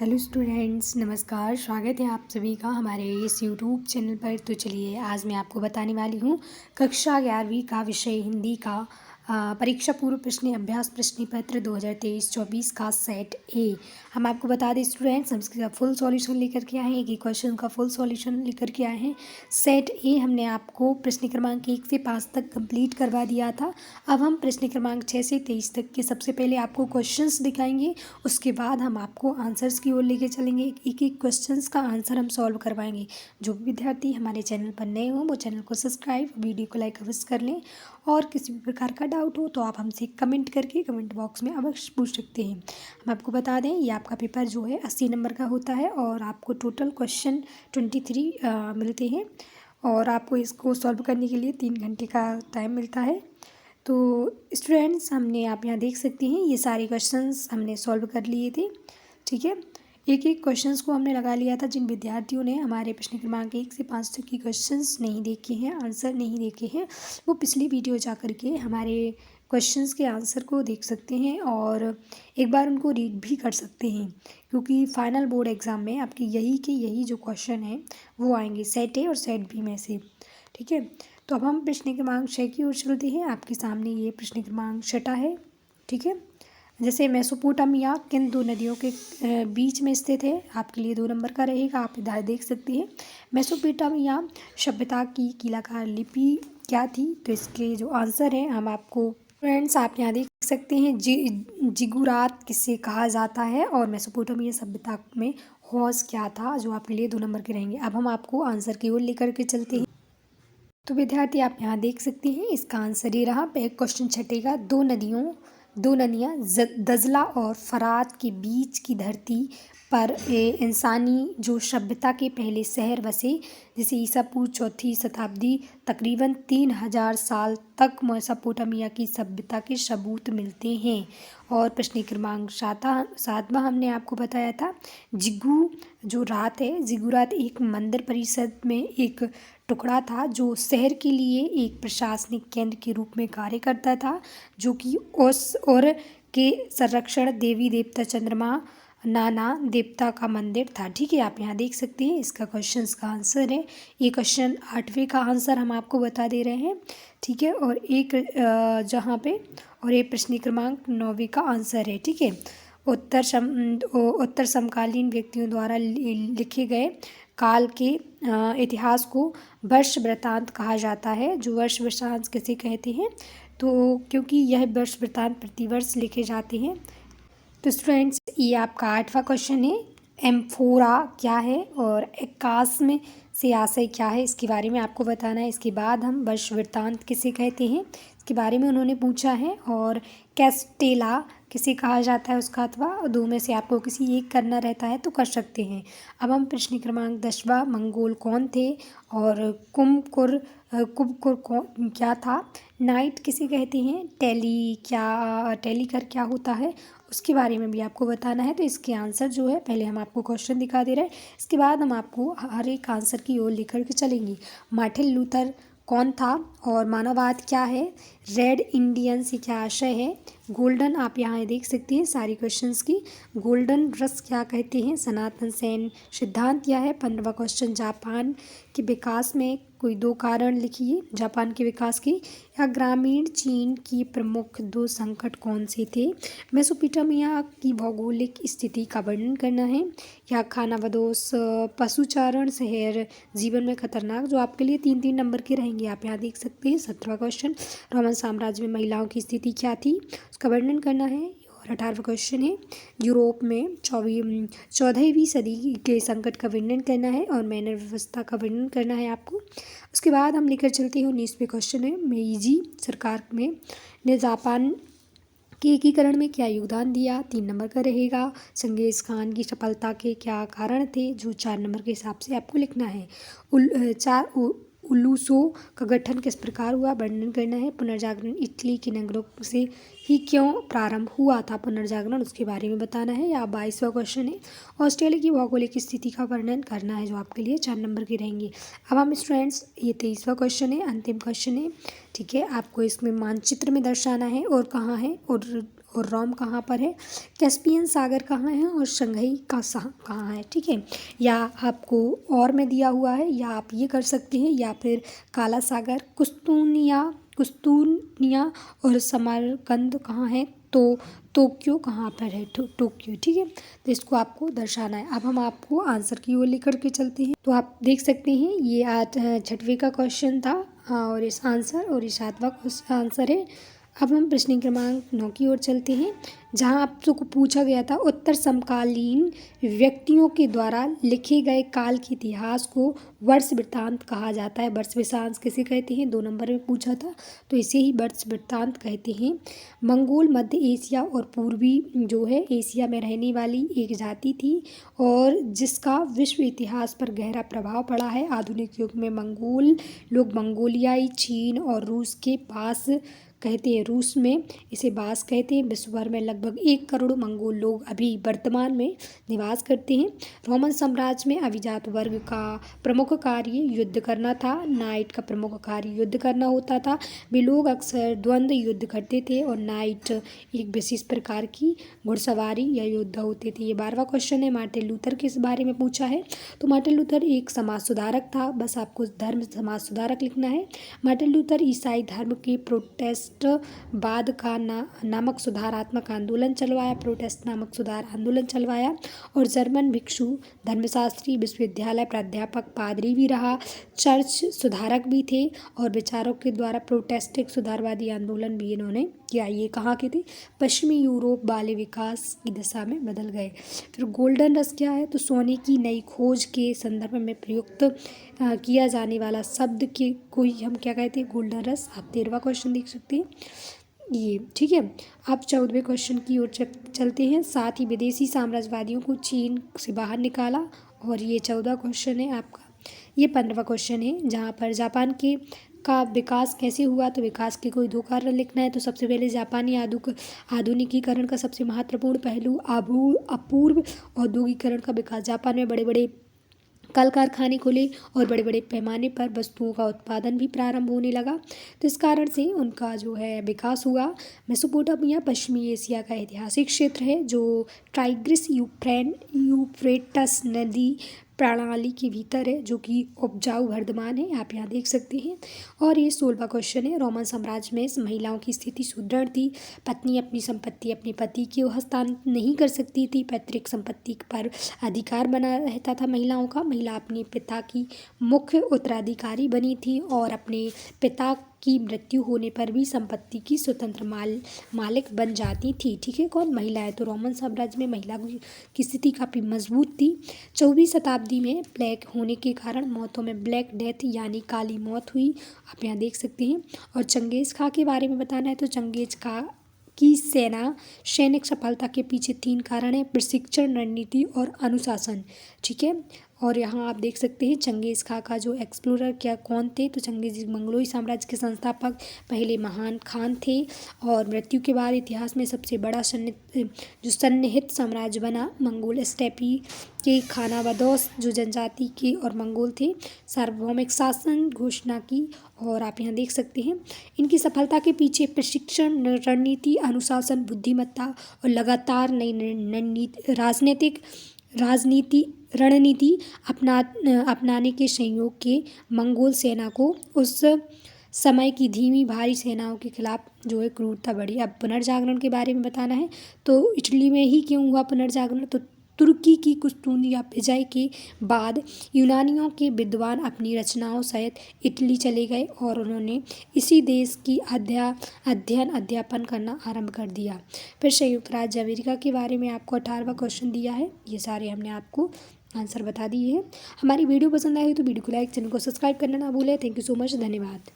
Hello students, नमस्कार। स्वागत है आप सभी का हमारे इस यूट्यूब चैनल पर। तो चलिए आज मैं आपको बताने वाली हूँ कक्षा 11वीं का विषय हिंदी का परीक्षा पूर्व प्रश्न अभ्यास प्रश्न पत्र 2023-24 का सेट ए। हम आपको बता दें स्टूडेंट्स, हम इसका फुल सॉल्यूशन लेकर के आए हैं। एक क्वेश्चन का फुल सॉल्यूशन लेकर के आए हैं। सेट ए हमने आपको प्रश्न क्रमांक 1 से 5 तक कंप्लीट करवा दिया था। अब हम प्रश्न क्रमांक 6 से 23 तक के सबसे पहले आपको क्वेश्चंस दिखाएंगे, उसके बाद हम आपको आंसर्स की ओर लेके चलेंगे। एक एक क्वेश्चंस का आंसर हम सॉल्व करवाएंगे। जो भी विद्यार्थी हमारे चैनल पर नए हों वो चैनल को सब्सक्राइब, वीडियो को लाइक अवश्य कर लें। और किसी भी प्रकार का डाउट हो तो आप हमसे कमेंट करके कमेंट बॉक्स में अवश्य पूछ सकते हैं। हम आपको बता दें ये आपका पेपर जो है 80 नंबर का होता है और आपको टोटल क्वेश्चन 23 मिलते हैं और आपको इसको सॉल्व करने के लिए 3 घंटे का टाइम मिलता है। तो स्टूडेंट्स, हमने आप यहाँ देख सकते हैं ये सारे क्वेश्चंस हमने सॉल्व कर लिए थे। ठीक है, एक एक क्वेश्चंस को हमने लगा लिया था। जिन विद्यार्थियों ने हमारे प्रश्न क्रमांक 1 से 5 तक की क्वेश्चंस नहीं देखे हैं, आंसर नहीं देखे हैं, वो पिछली वीडियो जा कर के हमारे क्वेश्चंस के आंसर को देख सकते हैं और एक बार उनको रीड भी कर सकते हैं, क्योंकि फाइनल बोर्ड एग्ज़ाम में आपके यही जो क्वेश्चन हैं वो आएंगे सेट ए और सेट बी में से। ठीक है, तो अब हम प्रश्न क्रमांक 6 की ओर चलते हैं। आपके सामने ये प्रश्न क्रमांक 6 है। ठीक है, जैसे मेसोपोटामिया किन दो नदियों के बीच में स्थित है? आपके लिए 2 नंबर का रहेगा। आप इधर देख सकते हैं मेसोपोटामिया सभ्यता की कीलाकार लिपि क्या थी? तो इसके जो आंसर है हम आपको फ्रेंड्स आप यहाँ देख सकते हैं जिगुरात किसे कहा जाता है और मेसोपोटामिया सभ्यता में हौज क्या था, जो आपके लिए 2 नंबर के रहेंगे। अब हम आपको आंसर की ओर लेकर के चलते हैं। तो विद्यार्थी आप यहाँ देख सकते हैं इसका आंसर ये रहा। क्वेश्चन छठेगा, दो नदियाँ दजला और फरात के बीच की धरती पर इंसानी जो सभ्यता के पहले शहर बसे, जिसे ईसा पूर्व 4वीं शताब्दी तकरीबन 3000 साल तक मेसोपोटामिया की सभ्यता के सबूत मिलते हैं। और प्रश्न क्रमांक 7वां हमने आपको बताया था जिगुरात एक मंदिर परिषद में एक टुकड़ा था जो शहर के लिए एक प्रशासनिक केंद्र के रूप में कार्य करता था, जो कि उस और के संरक्षण देवी देवता चंद्रमा नाना देवता का मंदिर था। ठीक है, आप यहाँ देख सकते हैं इसका क्वेश्चन का आंसर है। ये क्वेश्चन 8वें का आंसर हम आपको बता दे रहे हैं। ठीक है, और एक जहाँ पे और ये प्रश्न क्रमांक 9वें का आंसर है। ठीक है, उत्तर समकालीन व्यक्तियों द्वारा लिखे गए काल के इतिहास को वर्ष वृत्तांत कहा जाता है। जो वर्ष वृत्तांत किसे कहते हैं? तो क्योंकि यह वर्ष वृत्तांत प्रतिवर्ष लिखे जाते हैं। तो स्टूडेंट्स ये आपका 8वां क्वेश्चन है। एम्फोरा क्या है और आकाश में से आशय क्या है, इसके बारे में आपको बताना है। इसके बाद हम वर्ष वृत्तांत किसे कहते हैं इसके बारे में उन्होंने पूछा है। और कैस्टेला किसे कहा जाता है उसका, अथवा 2 में से आपको किसी एक करना रहता है तो कर सकते हैं। अब हम प्रश्न क्रमांक 10वां, मंगोल कौन थे और कुबकुर क्या था? नाइट किसे कहते हैं? टेलीकर क्या होता है उसके बारे में भी आपको बताना है। तो इसके आंसर जो है, पहले हम आपको क्वेश्चन दिखा दे रहे हैं, इसके बाद हम आपको हर एक आंसर की ओर लेकर के चलेंगे। मार्टिन लूथर कौन था और मानववाद क्या है? रेड इंडियन से क्या आशय है? गोल्डन, आप यहाँ देख सकते हैं सारी क्वेश्चंस की। गोल्डन रस क्या कहते हैं? सनातन सेन सिद्धांत क्या है? 15वां क्वेश्चन, जापान के विकास में कोई 2 कारण लिखिए जापान के विकास की। या ग्रामीण चीन की प्रमुख 2 संकट कौन से थे? मेसोपोटामिया की भौगोलिक स्थिति का वर्णन करना है। या खानाबदोश पशुचारण शहर जीवन में खतरनाक, जो आपके लिए 3-3 नंबर के रहेंगे। आप यहाँ देख सकते हैं। 17वां क्वेश्चन, रोमन साम्राज्य में महिलाओं की स्थिति क्या थी उसका वर्णन करना है। और 18वां क्वेश्चन है, यूरोप में 14वीं सदी के संकट का वर्णन करना है और मैनर व्यवस्था का वर्णन करना है आपको। उसके बाद हम लेकर चलते हैं 19वें क्वेश्चन है, मेईजी सरकार ने जापान के एकीकरण में क्या योगदान दिया? 3 नंबर का रहेगा। चंगेज़ खान की सफलता के क्या कारण थे? जो 4 नंबर के हिसाब से आपको लिखना है। उलूसों का गठन किस प्रकार हुआ, वर्णन करना है। पुनर्जागरण इटली के नगरों से ही क्यों प्रारंभ हुआ था पुनर्जागरण, उसके बारे में बताना है। या 22वां क्वेश्चन है, ऑस्ट्रेलिया की भौगोलिक स्थिति का वर्णन करना है, जो आपके लिए 4 नंबर के रहेंगे। अब हम स्टूडेंट्स ये 23वां क्वेश्चन है, अंतिम क्वेश्चन है। ठीक है, आपको इसमें मानचित्र में दर्शाना है और कहाँ है और रोम कहाँ पर है, कैस्पियन सागर कहाँ है और शंघाई का कहाँ है। ठीक है, या आपको और में दिया हुआ है, या आप ये कर सकते हैं, या फिर काला सागर, कुस्तूनिया और समरकंद कहाँ है, तो टोक्यो कहाँ पर है, टोक्यो। ठीक है, तो इसको आपको दर्शाना है। अब हम आपको आंसर की ओर लेकर के चलते हैं। तो आप देख सकते हैं ये आज 6वीं का क्वेश्चन था और इस आंसर, और ये 7वां आंसर है। अब हम प्रश्न क्रमांक 9 की ओर चलते हैं, जहाँ आपको पूछा गया था उत्तर समकालीन व्यक्तियों के द्वारा लिखे गए काल के इतिहास को वर्ष वृत्तांत कहा जाता है। वर्ष वृत्तांत किसे कहते हैं, 2 नंबर में पूछा था, तो इसे ही वर्ष वृत्तांत कहते हैं। मंगोल मध्य एशिया और पूर्वी जो है एशिया में रहने वाली एक जाति थी और जिसका विश्व इतिहास पर गहरा प्रभाव पड़ा है। आधुनिक युग में मंगोल लोग मंगोलियाई, चीन और रूस के पास कहते हैं, रूस में इसे बास कहते हैं। विश्व भर में लगभग 1 करोड़ मंगोल लोग अभी वर्तमान में निवास करते हैं। रोमन साम्राज्य में अभिजात वर्ग का प्रमुख कार्य युद्ध करना था। नाइट का प्रमुख कार्य युद्ध करना होता था। वे लोग अक्सर द्वंद्व युद्ध करते थे और नाइट एक विशेष प्रकार की घुड़सवारी या योद्धा होते थे। ये 12वां क्वेश्चन है, मार्टिन लूथर के बारे में पूछा है। तो मार्टिन लूथर एक समाज सुधारक था, बस आपको धर्म समाज सुधारक लिखना है। मार्टिन लूथर ईसाई धर्म के प्रोटेस्ट बाद का नामक सुधारात्मक आंदोलन चलवाया, प्रोटेस्ट नामक सुधार आंदोलन चलवाया और जर्मन भिक्षु, धर्मशास्त्री, विश्वविद्यालय प्राध्यापक, पादरी भी रहा, चर्च सुधारक भी थे और विचारों के द्वारा प्रोटेस्टिक सुधारवादी आंदोलन भी इन्होंने किया। ये कहाँ के थे, पश्चिमी यूरोप वाले विकास की दिशा में बदल गए। फिर गोल्डन रश क्या है, तो सोने की नई खोज के संदर्भ में प्रयुक्त किया जाने वाला शब्द के कोई हम क्या कहते हैं, गोल्डन रश। आप 13वां क्वेश्चन देख सकते हैं ये। ठीक है, आप 14वें क्वेश्चन की ओर चलते हैं। साथ ही विदेशी साम्राज्यवादियों को चीन से बाहर निकाला, और ये 14वां क्वेश्चन है आपका। ये 15वां क्वेश्चन है, जहाँ पर जापान का विकास कैसे हुआ, तो विकास के कोई 2 कारण लिखना है। तो सबसे पहले जापानी आधुनिकीकरण का सबसे महत्वपूर्ण पहलू अपूर्व औद्योगिकरण का विकास। जापान में बड़े बड़े कल कारखाने खुले और बड़े बड़े पैमाने पर वस्तुओं का उत्पादन भी प्रारंभ होने लगा, तो इस कारण से उनका जो है विकास हुआ। मेसोपोटामिया पश्चिमी एशिया का ऐतिहासिक क्षेत्र है जो टाइग्रिस यूफ्रेटस नदी प्रणाली के भीतर है, जो कि उपजाऊ वर्धमान है, आप यहाँ देख सकते हैं। और ये 16वां क्वेश्चन है, रोमन साम्राज्य में महिलाओं की स्थिति सुदृढ़ थी। पत्नी अपनी संपत्ति अपने पति को हस्तांतरित नहीं कर सकती थी। पैतृक संपत्ति पर अधिकार बना रहता था महिलाओं का। महिला अपने पिता की मुख्य उत्तराधिकारी बनी थी और अपने पिता की मृत्यु होने पर भी संपत्ति की स्वतंत्र मालिक बन जाती थी। ठीक है, कौन, महिलाएं। तो रोमन साम्राज्य में महिला की स्थिति काफ़ी मजबूत थी। 24वीं शताब्दी में प्लेग होने के कारण मौतों में ब्लैक डेथ यानी काली मौत हुई, आप यहाँ देख सकते हैं। और चंगेज़ खां के बारे में बताना है, तो चंगेज़ खां की सैनिक सफलता के पीछे 3 कारण हैं, प्रशिक्षण, रणनीति और अनुशासन। ठीक है, और यहाँ आप देख सकते हैं चंगेज़ खां का जो एक्सप्लोरर क्या कौन थे, तो चंगेज़ मंगलोई साम्राज्य के संस्थापक पहले महान खान थे और मृत्यु के बाद इतिहास में सबसे बड़ा जो सन्निहित साम्राज्य बना। मंगोल स्टेपी के खानाबदोश जो जनजाति के और मंगोल थे, सार्वभौमिक शासन घोषणा की, और आप यहाँ देख सकते हैं इनकी सफलता के पीछे प्रशिक्षण, रणनीति, अनुशासन, बुद्धिमत्ता और लगातार नई रणनीति अपनाने के संयोग के मंगोल सेना को उस समय की धीमी भारी सेनाओं के खिलाफ जो है क्रूरता बढ़ी। अब पुनर्जागरण के बारे में बताना है, तो इटली में ही क्यों हुआ पुनर्जागरण, तो तुर्की की कुस्तुनिया विजय के बाद यूनानियों के विद्वान अपनी रचनाओं सहित इटली चले गए और उन्होंने इसी देश की अध्यापन करना आरंभ कर दिया। फिर संयुक्त राज्य अमेरिका के बारे में आपको 18वां क्वेश्चन दिया है, ये सारे हमने आपको आंसर बता दिए हैं। हमारी वीडियो पसंद आई तो वीडियो को लाइक, चैनल को सब्सक्राइब करना ना भूलें। थैंक यू सो मच, धन्यवाद।